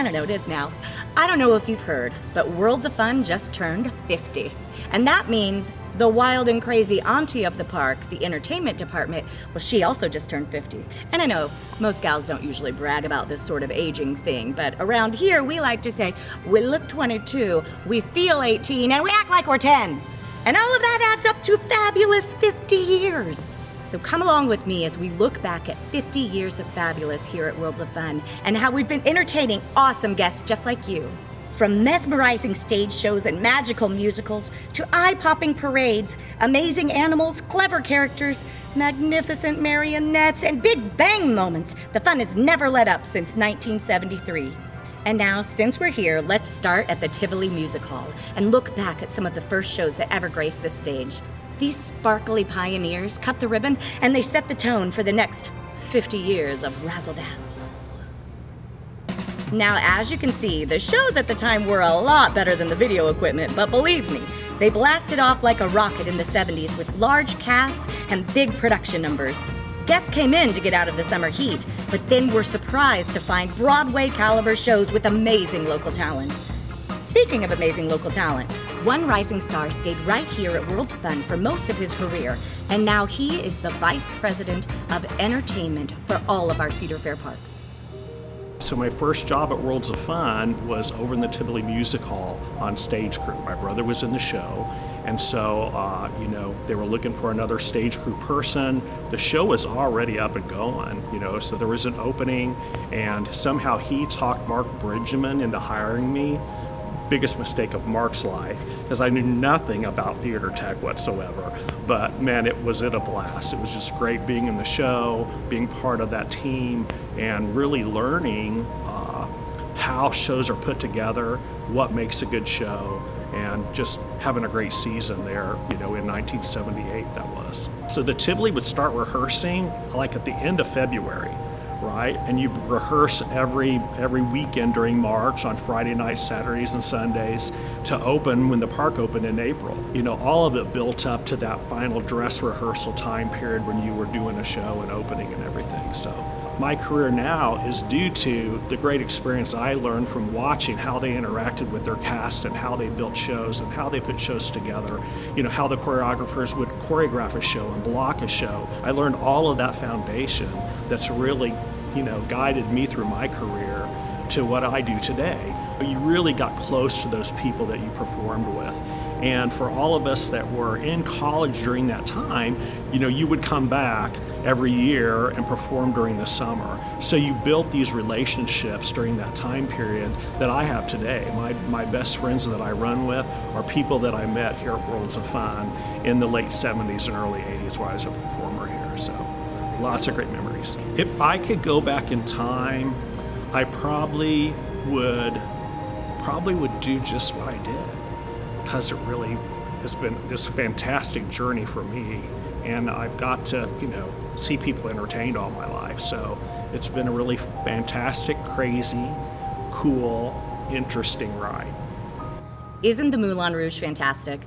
I don't know, it is now. I don't know if you've heard, but Worlds of Fun just turned 50. And that means the wild and crazy auntie of the park, the entertainment department, well, she also just turned 50. And I know most gals don't usually brag about this sort of aging thing, but around here we like to say, we look 22, we feel 18, and we act like we're 10. And all of that adds up to fabulous 50 years. So come along with me as we look back at 50 years of fabulous here at Worlds of Fun and how we've been entertaining awesome guests just like you. From mesmerizing stage shows and magical musicals to eye-popping parades, amazing animals, clever characters, magnificent marionettes, and big bang moments, the fun has never let up since 1973. And now, since we're here, let's start at the Tivoli Music Hall and look back at some of the first shows that ever graced this stage. These sparkly pioneers cut the ribbon and they set the tone for the next 50 years of razzle-dazzle. Now, as you can see, the shows at the time were a lot better than the video equipment, but believe me, they blasted off like a rocket in the 70s with large casts and big production numbers. Guests came in to get out of the summer heat, but then were surprised to find Broadway caliber shows with amazing local talent. Speaking of amazing local talent, one rising star stayed right here at Worlds of Fun for most of his career, and now he is the Vice President of Entertainment for all of our Cedar Fair parks. So my first job at Worlds of Fun was over in the Tivoli Music Hall on stage crew. My brother was in the show, and so you know, they were looking for another stage crew person. The show was already up and going, you know, so there was an opening, and somehow he talked Mark Bridgman into hiring me. Biggest mistake of Mark's life, because I knew nothing about theater tech whatsoever. But man, it was a blast. It was just great being in the show, being part of that team, and really learning how shows are put together, what makes a good show, and just having a great season there, you know, in 1978 that was. So the Tivoli would start rehearsing like at the end of February. Right? And you rehearse every weekend during March on Friday nights, Saturdays, and Sundays to open when the park opened in April. You know, all of it built up to that final dress rehearsal time period when you were doing a show and opening and everything. So my career now is due to the great experience I learned from watching how they interacted with their cast and how they built shows and how they put shows together. You know, how the choreographers would choreograph a show and block a show. I learned all of that foundation that's really, you know, guided me through my career to what I do today. You really got close to those people that you performed with. And for all of us that were in college during that time, you know, you would come back every year and perform during the summer. So you built these relationships during that time period that I have today. My best friends that I run with are people that I met here at Worlds of Fun in the late 70s and early 80s where I was a performer here. So lots of great memories. If I could go back in time, I probably would do just what I did, because it really has been this fantastic journey for me, and I've got to, you know, see people entertained all my life. So it's been a really fantastic, crazy, cool, interesting ride. Isn't the Moulin Rouge fantastic?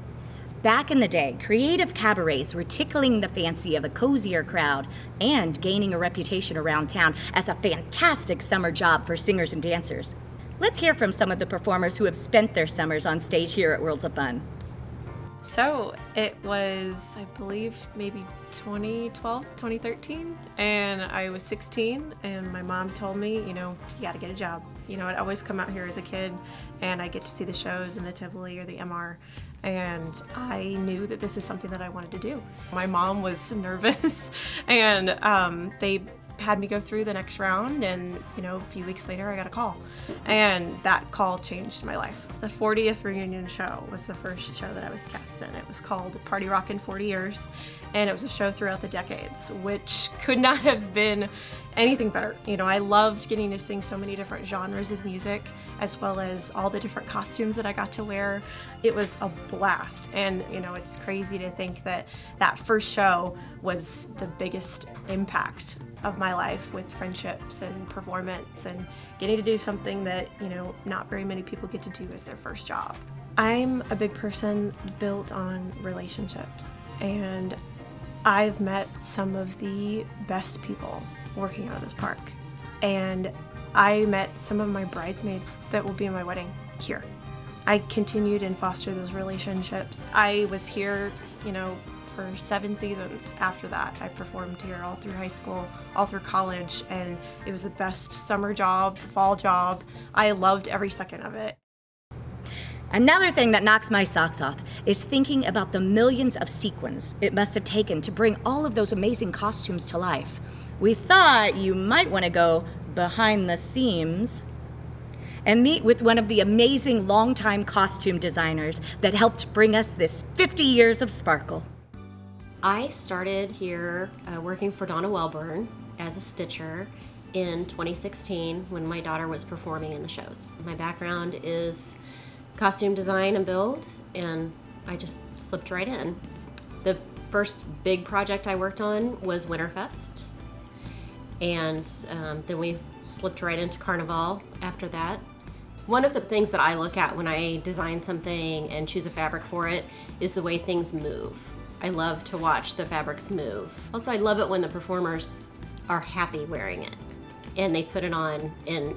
Back in the day, creative cabarets were tickling the fancy of a cozier crowd and gaining a reputation around town as a fantastic summer job for singers and dancers. Let's hear from some of the performers who have spent their summers on stage here at Worlds of Fun. So it was, I believe, maybe 2012, 2013, and I was 16, and my mom told me, you know, you gotta get a job. You know, I'd always come out here as a kid, and I get to see the shows in the Tivoli or the MR, and I knew that this is something that I wanted to do. My mom was nervous, and they had me go through the next round, and you know, a few weeks later I got a call, and that call changed my life. The 40th reunion show was the first show that I was cast in. It was called Party Rockin' 40 Years, and it was a show throughout the decades, which could not have been anything better. You know, I loved getting to sing so many different genres of music, as well as all the different costumes that I got to wear. It was a blast, and you know, it's crazy to think that that first show was the biggest impact of my life, with friendships and performance and getting to do something that, you know, not very many people get to do as their first job. I'm a big person built on relationships, and I've met some of the best people working out of this park, and I met some of my bridesmaids that will be in my wedding here. I continued and fostered those relationships. I was here, you know, for 7 seasons after that. I performed here all through high school, all through college, and it was the best summer job, fall job. I loved every second of it. Another thing that knocks my socks off is thinking about the millions of sequins it must have taken to bring all of those amazing costumes to life. We thought you might want to go behind the seams and meet with one of the amazing longtime costume designers that helped bring us this 50 years of sparkle. I started here working for Donna Wellburn as a stitcher in 2016 when my daughter was performing in the shows. My background is costume design and build, and I just slipped right in. The first big project I worked on was Winterfest, and then we slipped right into Carnival after that. One of the things that I look at when I design something and choose a fabric for it is the way things move. I love to watch the fabrics move. Also, I love it when the performers are happy wearing it and they put it on and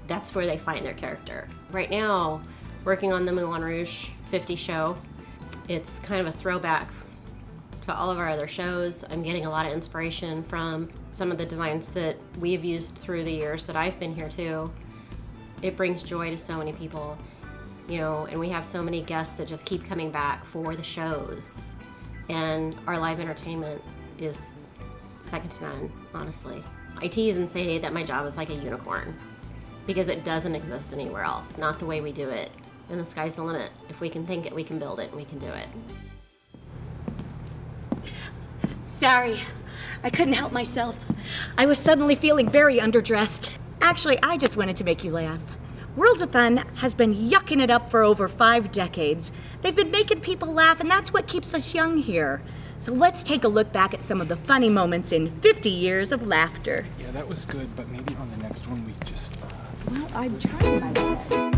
that's where they find their character. Right now, working on the Moulin Rouge 50 show, it's kind of a throwback to all of our other shows. I'm getting a lot of inspiration from some of the designs that we've used through the years that I've been here too. It brings joy to so many people, you know, and we have so many guests that just keep coming back for the shows. And our live entertainment is second to none, honestly. I tease and say that my job is like a unicorn because it doesn't exist anywhere else, not the way we do it. And the sky's the limit. If we can think it, we can build it, and we can do it. Sorry, I couldn't help myself. I was suddenly feeling very underdressed. Actually, I just wanted to make you laugh. Worlds of Fun has been yucking it up for over 5 decades. They've been making people laugh, and that's what keeps us young here. So let's take a look back at some of the funny moments in 50 years of laughter. Yeah, that was good, but maybe on the next one we just... Well, I'm trying my best.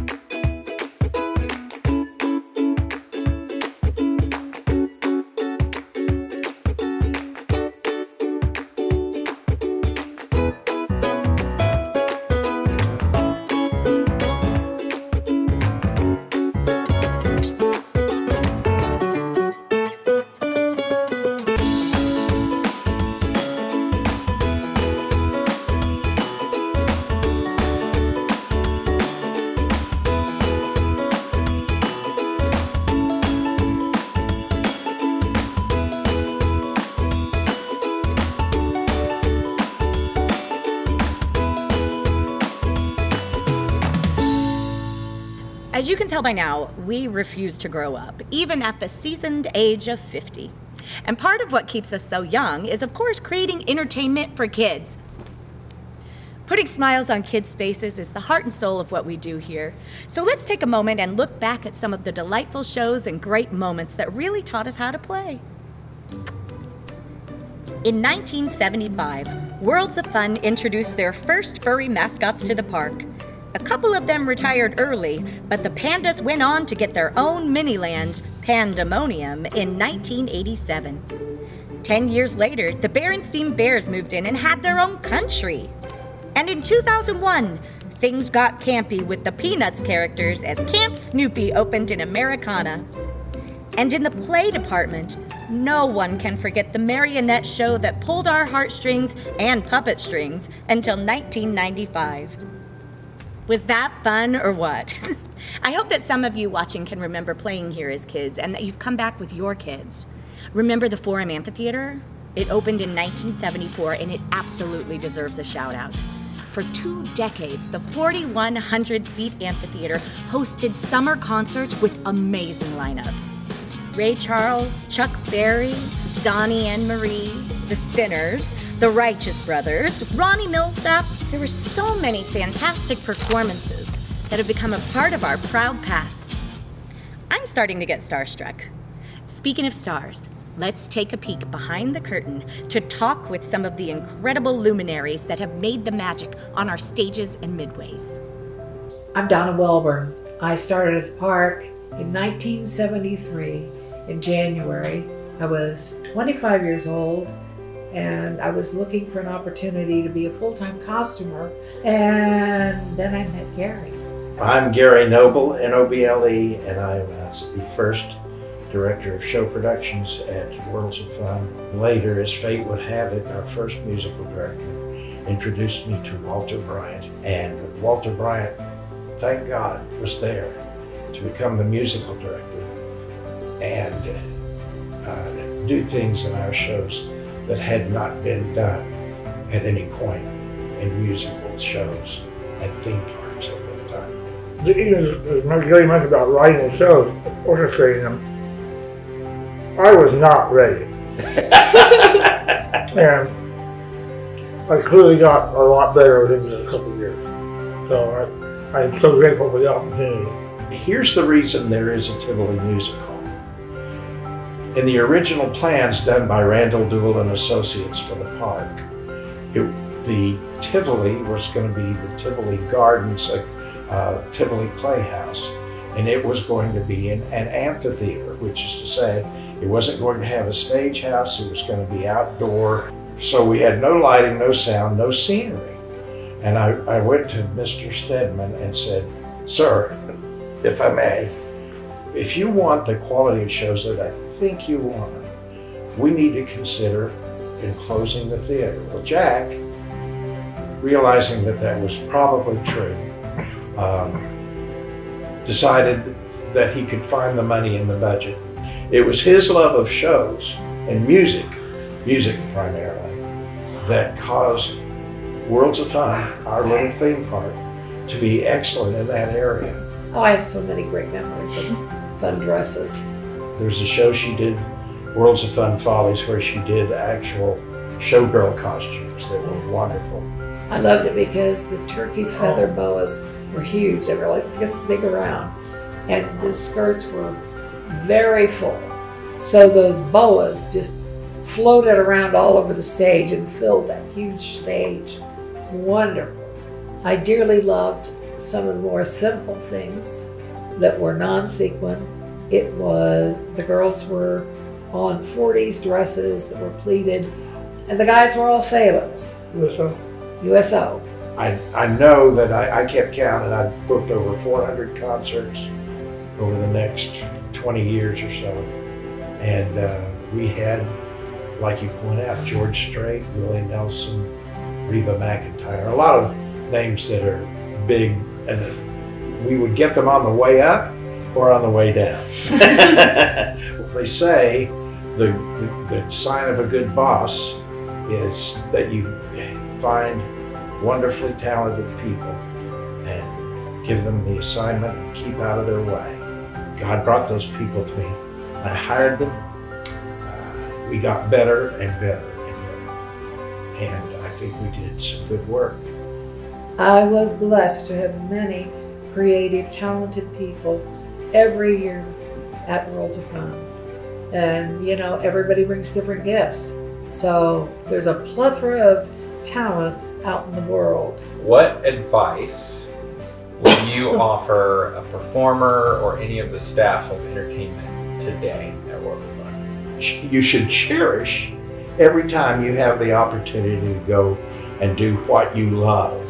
As you can tell by now, we refuse to grow up, even at the seasoned age of 50. And part of what keeps us so young is, of course, creating entertainment for kids. Putting smiles on kids' faces is the heart and soul of what we do here. So let's take a moment and look back at some of the delightful shows and great moments that really taught us how to play. In 1975, Worlds of Fun introduced their first furry mascots to the park. A couple of them retired early, but the pandas went on to get their own mini-land, Pandemonium, in 1987. 10 years later, the Berenstein Bears moved in and had their own country. And in 2001, things got campy with the Peanuts characters as Camp Snoopy opened in Americana. And in the play department, no one can forget the marionette show that pulled our heartstrings and puppet strings until 1995. Was that fun or what? I hope that some of you watching can remember playing here as kids and that you've come back with your kids. Remember the Forum Amphitheater? It opened in 1974 and it absolutely deserves a shout out. For 2 decades, the 4,100-seat amphitheater hosted summer concerts with amazing lineups. Ray Charles, Chuck Berry, Donnie and Marie, the Spinners, the Righteous Brothers, Ronnie Millsap. There were so many fantastic performances that have become a part of our proud past. I'm starting to get starstruck. Speaking of stars, let's take a peek behind the curtain to talk with some of the incredible luminaries that have made the magic on our stages and midways. I'm Donna Wellburn. I started at the park in 1973 in January. I was 25 years old, and I was looking for an opportunity to be a full-time costumer, and then I met Gary. I'm Gary Noble, N-O-B-L-E, and I'm the first director of show productions at Worlds of Fun. Later, as fate would have it, our first musical director introduced me to Walter Bryant, and Walter Bryant, thank God, was there to become the musical director and do things in our shows that had not been done at any point in musical shows at theme parks at that time. Even as Gary mentioned about writing shows, orchestrating them, I was not ready. And I clearly got a lot better within just a couple of years. So I'm so grateful for the opportunity. Here's the reason there is a Tivoli musical. In the original plans done by Randall Duell and Associates for the park, the Tivoli was going to be the Tivoli Gardens, Tivoli Playhouse, and it was going to be an amphitheater, which is to say, it wasn't going to have a stage house, it was going to be outdoor. So we had no lighting, no sound, no scenery. And I went to Mr. Stedman and said, "Sir, if I may, if you want the quality of shows that I think you want, we need to consider enclosing the theater." Well, Jack, realizing that that was probably true, decided that he could find the money in the budget. It was his love of shows and music primarily, that caused Worlds of Fun, our little theme park, to be excellent in that area. Oh, I have so many great memories of fun dresses. There's a show she did, Worlds of Fun Follies, where she did actual showgirl costumes that were wonderful. I loved it because the turkey feather boas were huge. They were like this big around, and the skirts were very full. So those boas just floated around all over the stage and filled that huge stage. It's wonderful. I dearly loved some of the more simple things that were non-sequin. It was, the girls were on 40s dresses that were pleated, and the guys were all sailors. USO? USO. I know that I kept count, and I booked over 400 concerts over the next 20 years or so. And we had, like you point out, George Strait, Willie Nelson, Reba McEntire, a lot of names that are big, and we would get them on the way up or on the way down. They say the sign of a good boss is that you find wonderfully talented people and give them the assignment and keep out of their way. God brought those people to me. I hired them. We got better and better and better. And I think we did some good work. I was blessed to have many creative, talented people every year at Worlds of Fun. And you know, everybody brings different gifts. So there's a plethora of talent out in the world. What advice would you offer a performer or any of the staff of entertainment today at World of Fun? You should cherish every time you have the opportunity to go and do what you love,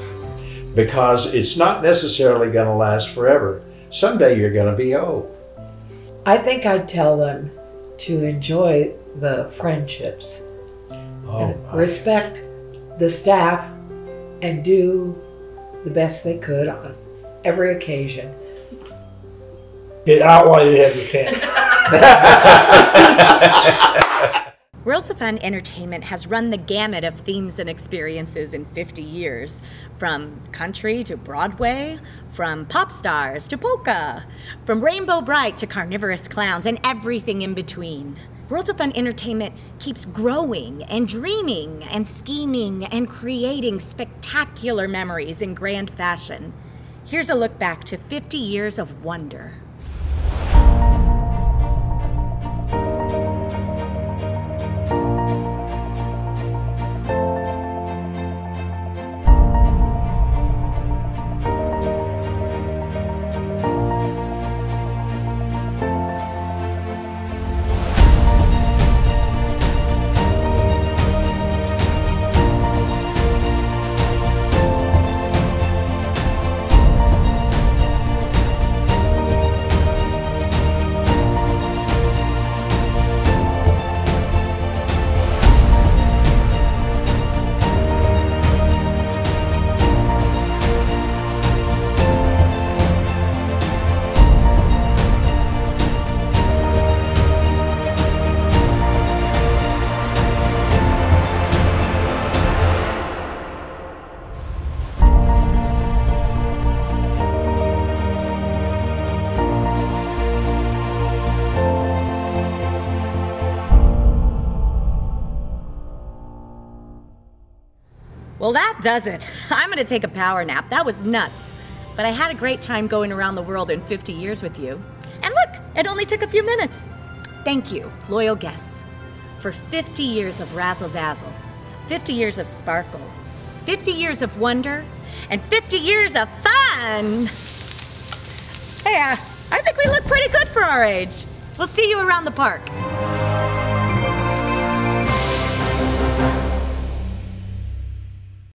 because it's not necessarily going to last forever. Someday you're going to be old. I think I'd tell them to enjoy the friendships, and respect the staff, and do the best they could on every occasion. Get out while you have the chance. Worlds of Fun Entertainment has run the gamut of themes and experiences in 50 years, from country to Broadway, from pop stars to polka, from Rainbow Bright to carnivorous clowns, and everything in between. Worlds of Fun Entertainment keeps growing and dreaming and scheming and creating spectacular memories in grand fashion. Here's a look back to 50 years of wonder. Well, that does it. I'm gonna take a power nap. That was nuts. But I had a great time going around the world in 50 years with you. And look, it only took a few minutes. Thank you, loyal guests, for 50 years of razzle-dazzle, 50 years of sparkle, 50 years of wonder, and 50 years of fun. Hey, I think we look pretty good for our age. We'll see you around the park.